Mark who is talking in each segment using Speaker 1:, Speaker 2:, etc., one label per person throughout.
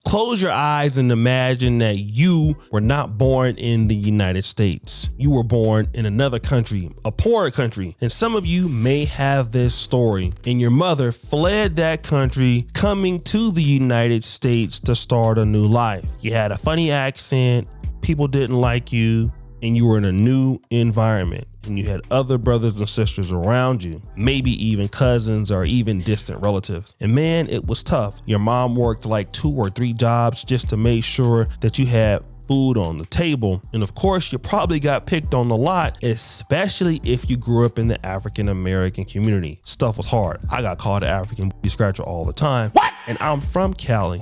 Speaker 1: Close your eyes and imagine that you were not born in the United States. You were born in another country, a poorer country. And some of you may have this story. And your mother fled that country, coming to the United States to start a new life. You had a funny accent, people didn't like you, and you were in a new environment. And you had other brothers and sisters around you, maybe even cousins or even distant relatives. And man, it was tough. Your mom worked like 2 or 3 jobs just to make sure that you had food on the table. And of course, you probably got picked on a lot, especially if you grew up in the African-American community. Stuff was hard. I got called an African booty scratcher all the time. What? And I'm from Cali.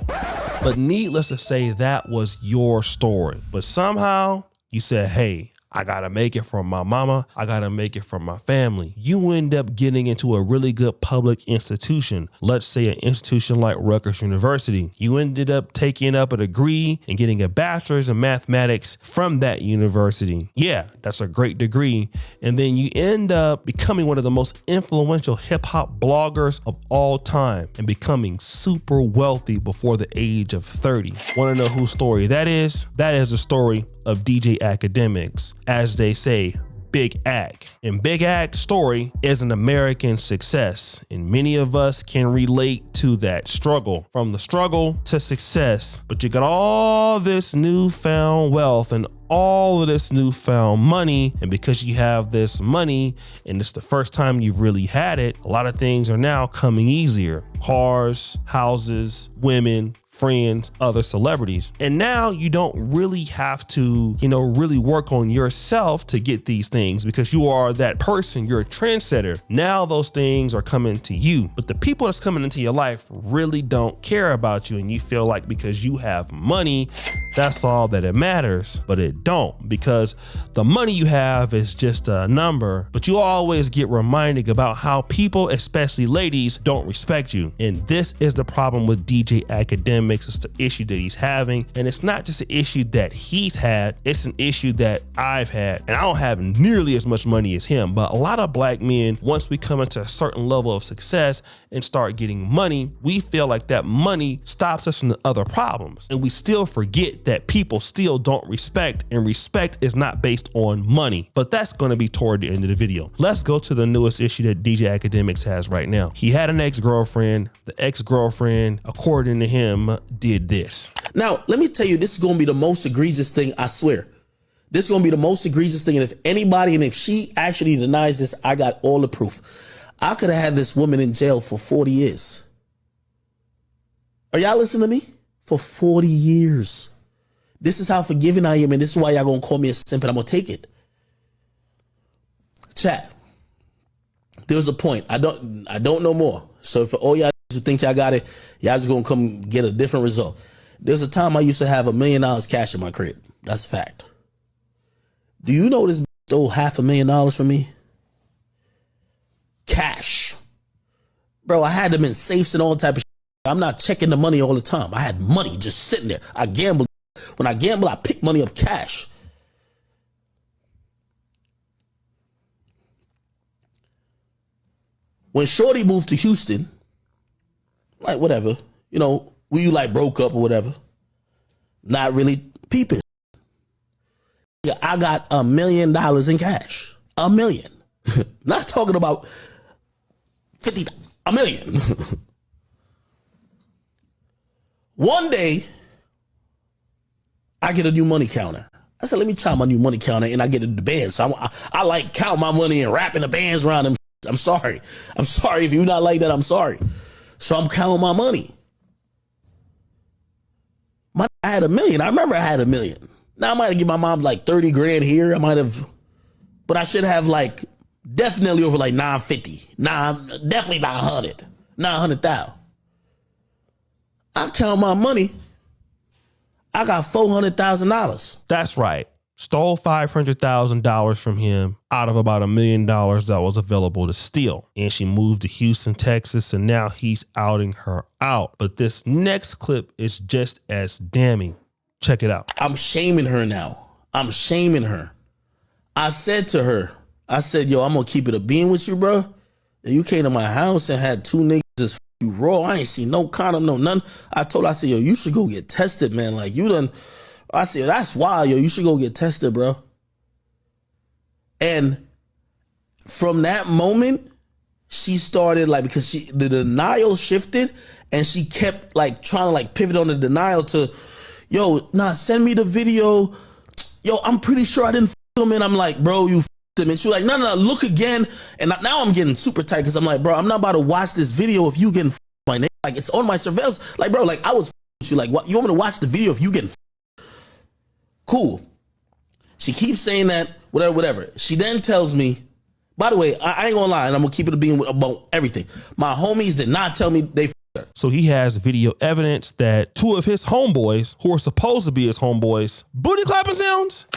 Speaker 1: But needless to say, that was your story. But somehow you said, hey, I gotta make it for my mama. I gotta make it for my family. You end up getting into a really good public institution. Let's say an institution like Rutgers University. You ended up taking up a degree and getting a bachelor's in mathematics from that university. Yeah, that's a great degree. And then you end up becoming one of the most influential hip hop bloggers of all time and becoming super wealthy before the age of 30. Want to know whose story that is? That is the story of DJ Akademiks. As they say, Big Ak. And Big Ak's story is an American success. And many of us can relate to that struggle, from the struggle to success. But you got all this newfound wealth and all of this newfound money. And because you have this money and it's the first time you've really had it, a lot of things are now coming easier. Cars, houses, women, friends, other celebrities. And now you don't really have to, really work on yourself to get these things because you are that person. You're a trendsetter. Now those things are coming to you, but the people that's coming into your life really don't care about you. And you feel like because you have money, that's all that it matters, but it don't, because the money you have is just a number. But you always get reminded about how people, especially ladies, don't respect you. And this is the problem with DJ Akademiks. It's the issue that he's having. And it's not just an issue that he's had, it's an issue that I've had. And I don't have nearly as much money as him, but a lot of black men, once we come into a certain level of success and start getting money, we feel like that money stops us from the other problems. And we still forget that people still don't respect, and respect is not based on money. But that's going to be toward the end of the video. Let's go to the newest issue that DJ Akademiks has right now. He had an ex-girlfriend. The ex-girlfriend, according to him, did this.
Speaker 2: Now, let me tell you, this is going to be the most egregious thing, I swear. This is going to be the most egregious thing. And if she actually denies this, I got all the proof. I could have had this woman in jail for 40 years. Are y'all listening to me? For 40 years. This is how forgiving I am, and this is why y'all gonna call me a simp, and I'm gonna take it. Chat. There was a point. I don't know more. So for all y'all who think y'all got it, y'all just gonna come get a different result. There's a time I used to have $1 million cash in my crib. That's a fact. Do you know this stole $500,000 from me? Cash. Bro, I had them in safes and all type of shit. I'm not checking the money all the time. I had money just sitting there. I gambled. When I gamble, I pick money up cash. When Shorty moved to Houston, like whatever, we like broke up or whatever. Not really peeping. Yeah, I got $1 million in cash. $1 million. Not talking about 50, $1 million. One day, I get a new money counter. I said, let me try my new money counter, and I get the bands. So I like count my money and wrapping the bands around them. I'm sorry. I'm sorry. If you're not like that, I'm sorry. So I'm counting my money. I had $1 million. I remember I had $1 million. Now I might have given my mom like 30 grand here. I might have, but I should have like definitely over like 950. Definitely 900. 900,000. I count my money. I got $400,000.
Speaker 1: That's right. Stole $500,000 from him out of about $1 million that was available to steal. And she moved to Houston, Texas, and now he's outing her out. But this next clip is just as damning. Check it out.
Speaker 2: I'm shaming her now. I'm shaming her. I said to her, yo, I'm going to keep it a bean with you, bro. And you came to my house and had 2 niggas just you raw. I ain't seen no condom, no none. I told her, I said, yo, you should go get tested, man. Like, you done. I said, that's wild, yo. You should go get tested, bro. And from that moment, she started like, because the denial shifted and she kept like trying to like pivot on the denial to, yo, nah, send me the video. Yo, I'm pretty sure I didn't f him. And I'm like, bro, you f him. And she was like, no, look again. And now I'm getting super tight because I'm like, bro, I'm not about to watch this video if you getting f my name. Like, it's on my surveillance. Like, bro, like I was f you. Like, what? You want me to watch the video if you getting f? Cool. She keeps saying that, whatever. She then tells me, by the way, I ain't gonna lie, and I'm gonna keep it a being about everything. My homies did not tell me they f***ed her.
Speaker 1: So he has video evidence that 2 of his homeboys, who are supposed to be his homeboys, booty clapping sounds?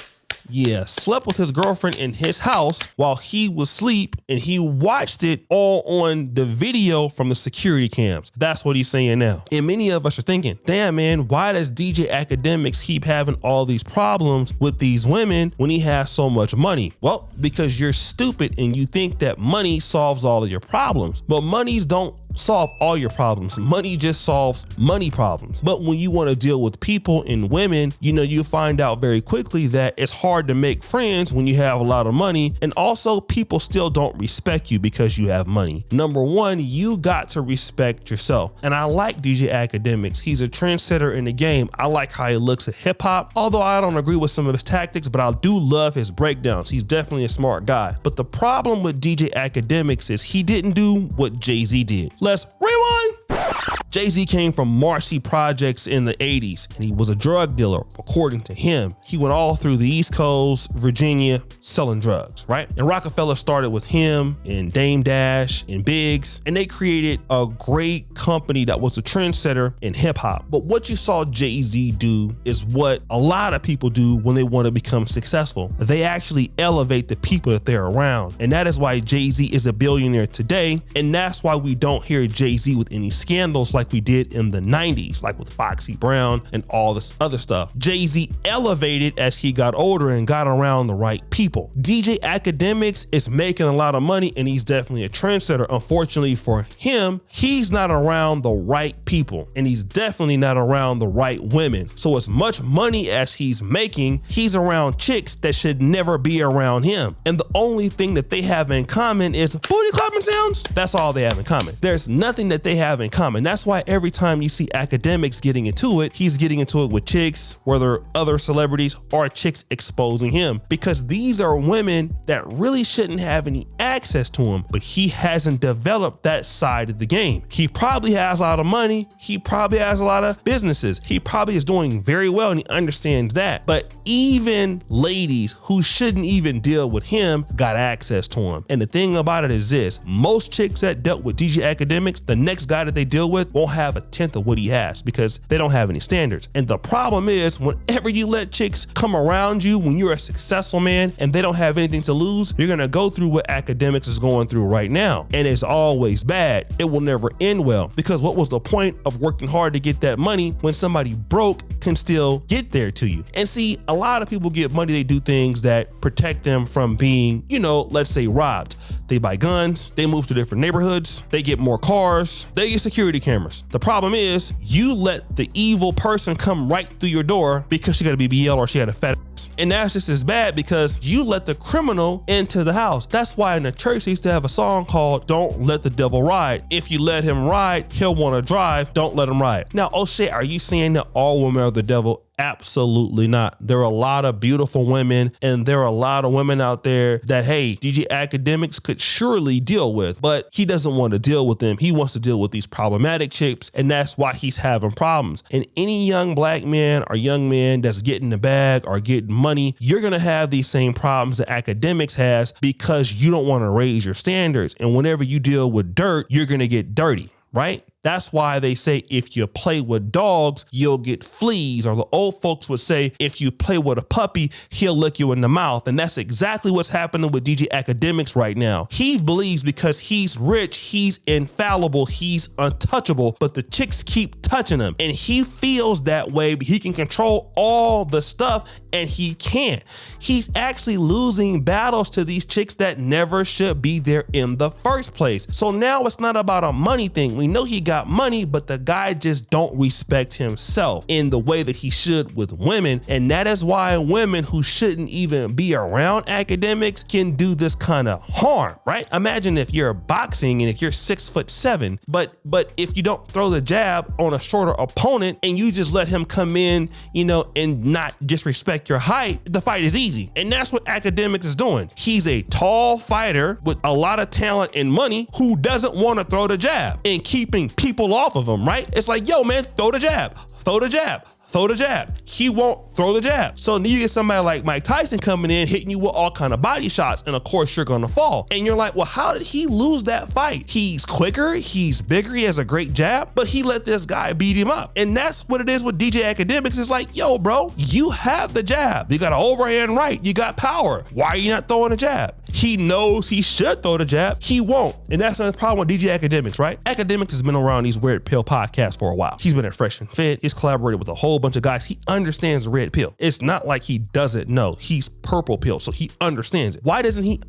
Speaker 1: Yeah, slept with his girlfriend in his house while he was asleep, and he watched it all on the video from the security cams. That's what he's saying now. And many of us are thinking, damn, man, why does DJ Akademiks keep having all these problems with these women when he has so much money? Well, because you're stupid and you think that money solves all of your problems. But monies don't solve all your problems. Money just solves money problems. But when you want to deal with people and women, you know, you find out very quickly that it's hard to make friends when you have a lot of money, and also people still don't respect you because you have money. Number one, you got to respect yourself. And I like DJ Akademiks. He's a trendsetter in the game. I like how he looks at hip hop, although I don't agree with some of his tactics, but I do love his breakdowns. He's definitely a smart guy. But the problem with DJ Akademiks is he didn't do what Jay-Z did. Let's rewind. Jay-Z came from Marcy Projects in the 80s, and he was a drug dealer, according to him. He went all through the East Coast, Virginia, selling drugs, right? And Rockefeller started with him and Dame Dash and Biggs, and they created a great company that was a trendsetter in hip hop. But what you saw Jay-Z do is what a lot of people do when they want to become successful. They actually elevate the people that they're around. And that is why Jay-Z is a billionaire today. And that's why we don't hear Jay-Z with any scandals like we did in the 90s, like with Foxy Brown and all this other stuff. Jay-Z elevated as he got older and got around the right people. DJ Akademiks is making a lot of money, and he's definitely a trendsetter. Unfortunately for him, he's not around the right people, and he's definitely not around the right women. So as much money as he's making, he's around chicks that should never be around him. And the only thing that they have in common is booty clapping sounds. That's all they have in common. There's nothing that they have in common. That's why every time you see Akademiks getting into it, he's getting into it with chicks, whether other celebrities or chicks exposing him, because these are women that really shouldn't have any access to him, but he hasn't developed that side of the game. He probably has a lot of money. He probably has a lot of businesses. He probably is doing very well, and he understands that. But even ladies who shouldn't even deal with him got access to him. And the thing about it is this: most chicks that dealt with DJ Akademiks, the next guy that they deal with won't have a tenth of what he has because they don't have any standards. And the problem is, whenever you let chicks come around you when you're a successful man and they don't have anything to lose, you're gonna go through what Akademiks is going through right now. And it's always bad. It will never end well, because what was the point of working hard to get that money when somebody broke can still get there to you? And see, a lot of people get money, they do things that protect them from being, you know, let's say robbed. They buy guns, they move to different neighborhoods, they get more cars, they get security cameras. The problem is, you let the evil person come right through your door because she got a BBL or she had a fat ass. And that's just as bad because you let the criminal into the house. That's why in the church they used to have a song called "Don't Let the Devil Ride." If you let him ride, he'll want to drive. Don't let him ride. Now, oh shit, are you saying that all women are the devil? Absolutely not. There are a lot of beautiful women, and there are a lot of women out there that, hey, DJ Akademiks could surely deal with, but he doesn't want to deal with them. He wants to deal with these problematic chicks, and that's why he's having problems. And any young black man or young man that's getting the bag or getting money, you're going to have these same problems that Akademiks has because you don't want to raise your standards. And whenever you deal with dirt, you're going to get dirty, right? That's why they say if you play with dogs, you'll get fleas. Or the old folks would say, if you play with a puppy, he'll lick you in the mouth. And that's exactly what's happening with DJ Akademiks right now. He believes because he's rich, he's infallible, he's untouchable, but the chicks keep touching him. And he feels that way, but he can control all the stuff, and he can't. He's actually losing battles to these chicks that never should be there in the first place. So now it's not about a money thing. We know he got money, but the guy just don't respect himself in the way that he should with women. And that is why women who shouldn't even be around Akademiks can do this kind of harm, right? Imagine if you're boxing and if you're 6'7", but if you don't throw the jab on a shorter opponent and you just let him come in, you know, and not disrespect your height, the fight is easy. And that's what Akademiks is doing. He's a tall fighter with a lot of talent and money who doesn't want to throw the jab and keeping people off of him, right? It's like, yo, man, throw the jab, throw the jab. Throw the jab. He won't throw the jab. So then you get somebody like Mike Tyson coming in, hitting you with all kind of body shots, and of course you're gonna fall. And you're like, well, how did he lose that fight? He's quicker, he's bigger, he has a great jab, but he let this guy beat him up. And that's what it is with DJ Akademiks. It's like, yo, bro, you have the jab. You got an overhand right, you got power. Why are you not throwing a jab? He knows he should throw the jab. He won't. And that's the problem with DJ Akademiks, right? Akademiks has been around these Red Pill podcasts for a while. He's been at Fresh and Fit. He's collaborated with a whole bunch of guys. He understands the Red Pill. It's not like he doesn't know. He's Purple Pill, so he understands it. Why doesn't he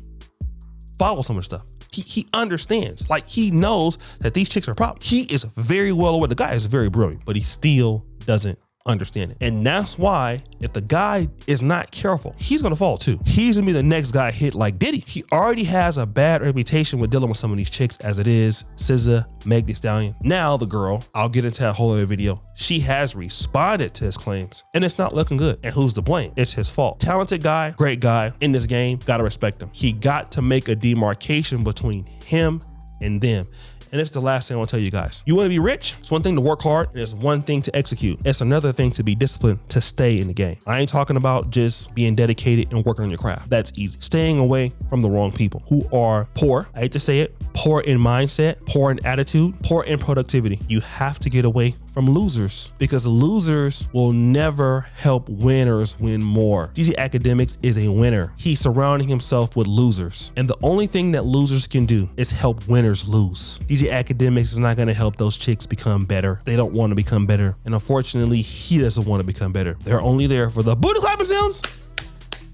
Speaker 1: follow some of the stuff? He understands. Like, he knows that these chicks are problems. He is very well aware. The guy is very brilliant, but he still doesn't understand it. And that's why if the guy is not careful, he's gonna fall too. He's gonna be the next guy hit like Diddy. He already has a bad reputation with dealing with some of these chicks as it is. SZA, Meg Thee Stallion. Now the girl, I'll get into that whole other video, she has responded to his claims and it's not looking good. And who's to blame? It's his fault. Talented guy, great guy in this game, gotta respect him. He got to make a demarcation between him and them. And it's the last thing I want to tell you guys. You want to be rich? It's one thing to work hard, and it's one thing to execute. It's another thing to be disciplined, to stay in the game. I ain't talking about just being dedicated and working on your craft. That's easy. Staying away from the wrong people who are poor. I hate to say it. Poor in mindset, poor in attitude, poor in productivity. You have to get away from losers because losers will never help winners win more. DJ Akademiks is a winner. He's surrounding himself with losers. And the only thing that losers can do is help winners lose. DJ Akademiks is not going to help those chicks become better. They don't want to become better. And unfortunately, he doesn't want to become better. They're only there for the booty clapping sounds.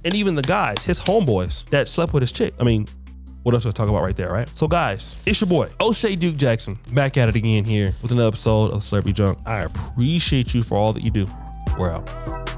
Speaker 1: And even the guys, his homeboys that slept with his chick. I mean, what else do I talk about right there, right? So guys, it's your boy, O'Shea Duke Jackson, back at it again here with another episode of Celebrity Junk. I appreciate you for all that you do. We're out.